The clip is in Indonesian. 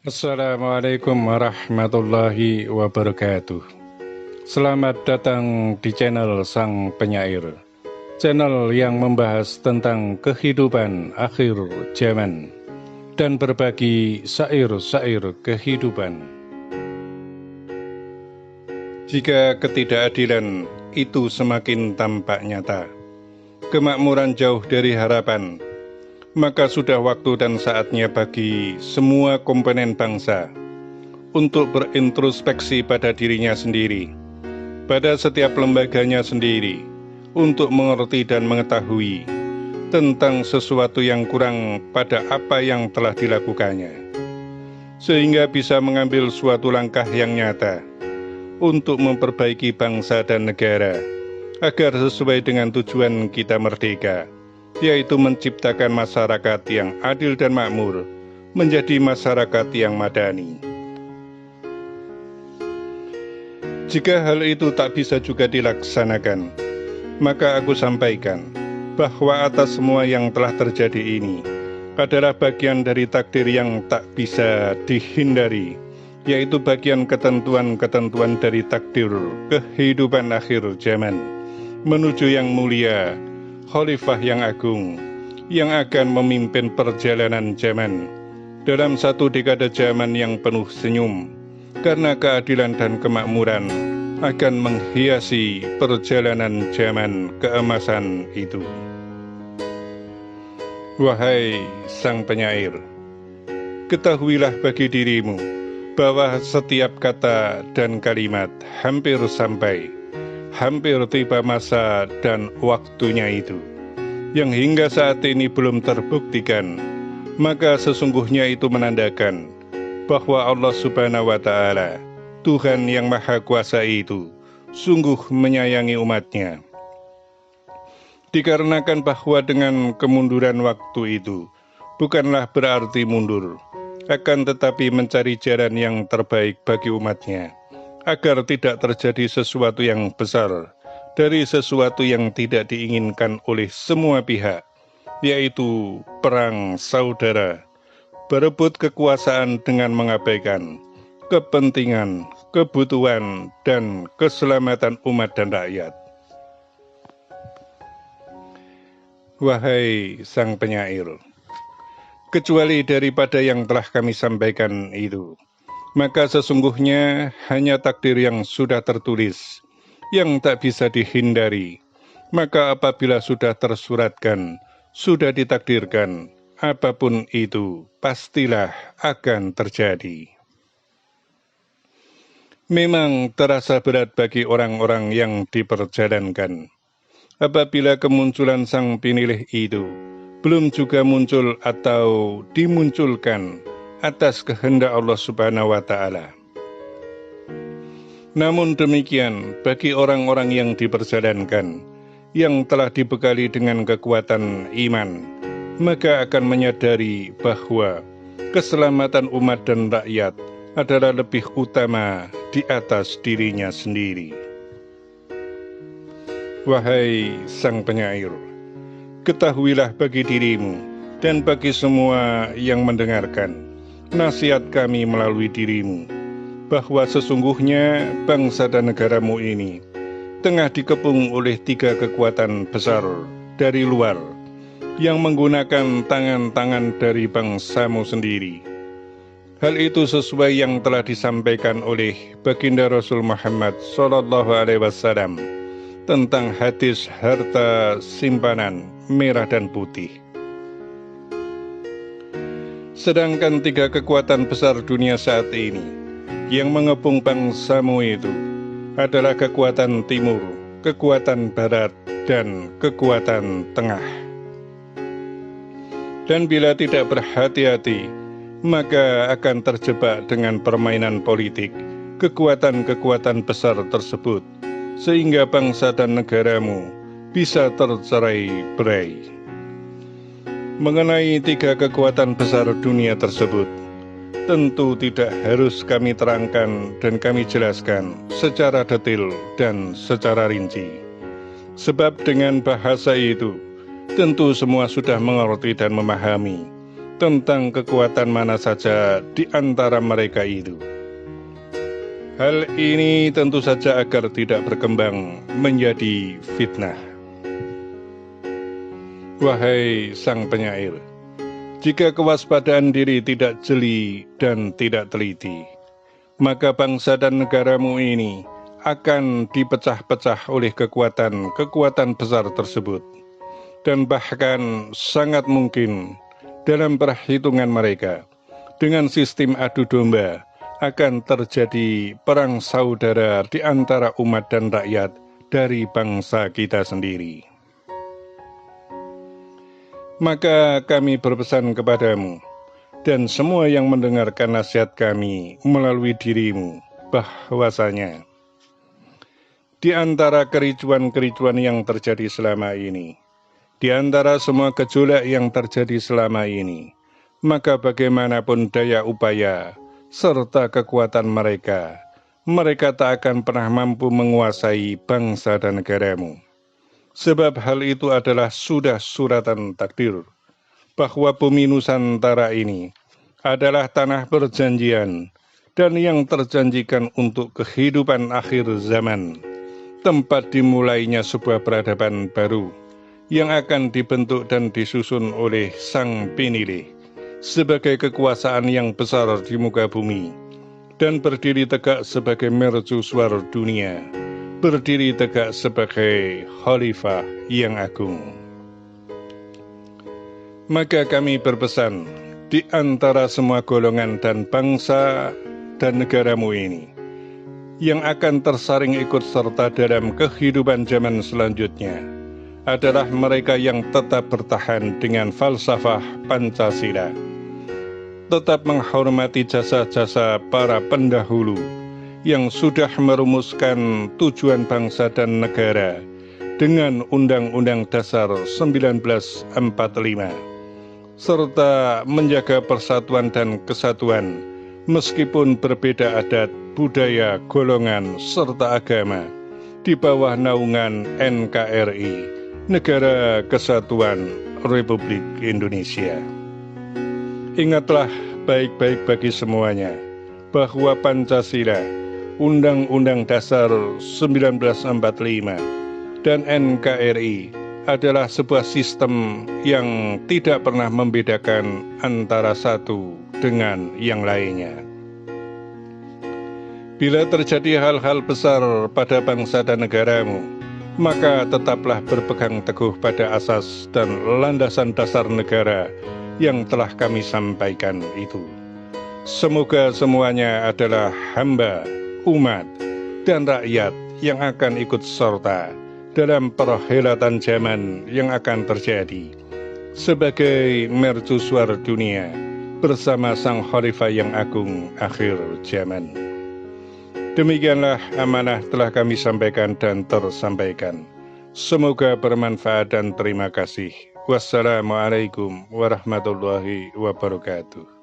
Assalamualaikum warahmatullahi wabarakatuh. Selamat datang di channel Sang Penyair, channel yang membahas tentang kehidupan akhir zaman dan berbagi syair-syair kehidupan. Jika ketidakadilan itu semakin tampak nyata, kemakmuran jauh dari harapan, maka sudah waktu dan saatnya bagi semua komponen bangsa untuk berintrospeksi pada dirinya sendiri, pada setiap lembaganya sendiri, untuk mengerti dan mengetahui tentang sesuatu yang kurang pada apa yang telah dilakukannya, sehingga bisa mengambil suatu langkah yang nyata untuk memperbaiki bangsa dan negara, agar sesuai dengan tujuan kita merdeka, yaitu menciptakan masyarakat yang adil dan makmur, menjadi masyarakat yang madani. Jika hal itu tak bisa juga dilaksanakan, maka aku sampaikan bahwa atas semua yang telah terjadi ini adalah bagian dari takdir yang tak bisa dihindari, yaitu bagian ketentuan-ketentuan dari takdir kehidupan akhir zaman, menuju yang mulia, Khalifah yang agung, yang akan memimpin perjalanan zaman dalam satu dekade zaman yang penuh senyum, karena keadilan dan kemakmuran akan menghiasi perjalanan zaman keemasan itu. Wahai Sang Penyair, ketahuilah bagi dirimu bahwa setiap kata dan kalimat hampir sampai, hampir tiba masa dan waktunya itu, yang hingga saat ini belum terbuktikan, maka sesungguhnya itu menandakan bahwa Allah Subhanahu wa Ta'ala, Tuhan yang Maha Kuasa itu, sungguh menyayangi umatnya. Dikarenakan bahwa dengan kemunduran waktu itu bukanlah berarti mundur, akan tetapi mencari jalan yang terbaik bagi umatnya, agar tidak terjadi sesuatu yang besar dari sesuatu yang tidak diinginkan oleh semua pihak, yaitu perang saudara, berebut kekuasaan dengan mengabaikan kepentingan, kebutuhan, dan keselamatan umat dan rakyat. Wahai Sang Penyair, kecuali daripada yang telah kami sampaikan itu, maka sesungguhnya hanya takdir yang sudah tertulis, yang tak bisa dihindari. Maka apabila sudah tersuratkan, sudah ditakdirkan, apapun itu pastilah akan terjadi. Memang terasa berat bagi orang-orang yang diperjalankan apabila kemunculan sang penilih itu belum juga muncul atau dimunculkan atas kehendak Allah Subhanahu wa Ta'ala. Namun demikian, bagi orang-orang yang diperjalankan, yang telah dibekali dengan kekuatan iman, maka akan menyadari bahwa keselamatan umat dan rakyat adalah lebih utama di atas dirinya sendiri. Wahai Sang Penyair, ketahuilah bagi dirimu dan bagi semua yang mendengarkan nasihat kami melalui dirimu, bahwa sesungguhnya bangsa dan negaramu ini tengah dikepung oleh 3 kekuatan besar dari luar, yang menggunakan tangan-tangan dari bangsamu sendiri. Hal itu sesuai yang telah disampaikan oleh Baginda Rasul Muhammad SAW tentang hadis harta simpanan merah dan putih. Sedangkan 3 kekuatan besar dunia saat ini yang mengepung bangsamu itu adalah kekuatan timur, kekuatan barat, dan kekuatan tengah. Dan bila tidak berhati-hati, maka akan terjebak dengan permainan politik kekuatan-kekuatan besar tersebut, sehingga bangsa dan negaramu bisa tercerai-berai. Mengenai 3 kekuatan besar dunia tersebut, tentu tidak harus kami terangkan dan kami jelaskan secara detail dan secara rinci. Sebab dengan bahasa itu, tentu semua sudah mengerti dan memahami tentang kekuatan mana saja di antara mereka itu. Hal ini tentu saja agar tidak berkembang menjadi fitnah. Wahai sang penyair, jika kewaspadaan diri tidak jeli dan tidak teliti, maka bangsa dan negaramu ini akan dipecah-pecah oleh kekuatan besar tersebut. Dan bahkan sangat mungkin dalam perhitungan mereka, dengan sistem adu domba, akan terjadi perang saudara di antara umat dan rakyat dari bangsa kita sendiri. Maka kami berpesan kepadamu, dan semua yang mendengarkan nasihat kami melalui dirimu, bahwasanya di antara kericuan-kericuan yang terjadi selama ini, di antara semua gejolak yang terjadi selama ini, maka bagaimanapun daya upaya serta kekuatan mereka tak akan pernah mampu menguasai bangsa dan negaramu. Sebab hal itu adalah sudah suratan takdir, bahwa bumi Nusantara ini adalah tanah perjanjian dan yang terjanjikan untuk kehidupan akhir zaman, tempat dimulainya sebuah peradaban baru yang akan dibentuk dan disusun oleh Sang Penilih sebagai kekuasaan yang besar di muka bumi dan berdiri tegak sebagai mercusuar dunia, berdiri tegak sebagai khalifah yang agung. Maka kami berpesan di antara semua golongan dan bangsa dan negaramu ini yang akan tersaring ikut serta dalam kehidupan zaman selanjutnya adalah mereka yang tetap bertahan dengan falsafah Pancasila, tetap menghormati jasa-jasa para pendahulu yang sudah merumuskan tujuan bangsa dan negara dengan Undang-Undang Dasar 1945, serta menjaga persatuan dan kesatuan meskipun berbeda adat, budaya, golongan, serta agama di bawah naungan NKRI, Negara Kesatuan Republik Indonesia. Ingatlah baik-baik bagi semuanya, bahwa Pancasila, Undang-Undang Dasar 1945, dan NKRI adalah sebuah sistem yang tidak pernah membedakan antara satu dengan yang lainnya. Bila terjadi hal-hal besar pada bangsa dan negaramu, maka tetaplah berpegang teguh pada asas dan landasan dasar negara yang telah kami sampaikan itu. Semoga semuanya adalah hamba, umat, dan rakyat yang akan ikut serta dalam perhelatan zaman yang akan terjadi sebagai mercusuar dunia bersama Sang Khalifah yang agung akhir zaman. Demikianlah amanah telah kami sampaikan dan tersampaikan. Semoga bermanfaat dan terima kasih. Wassalamualaikum warahmatullahi wabarakatuh.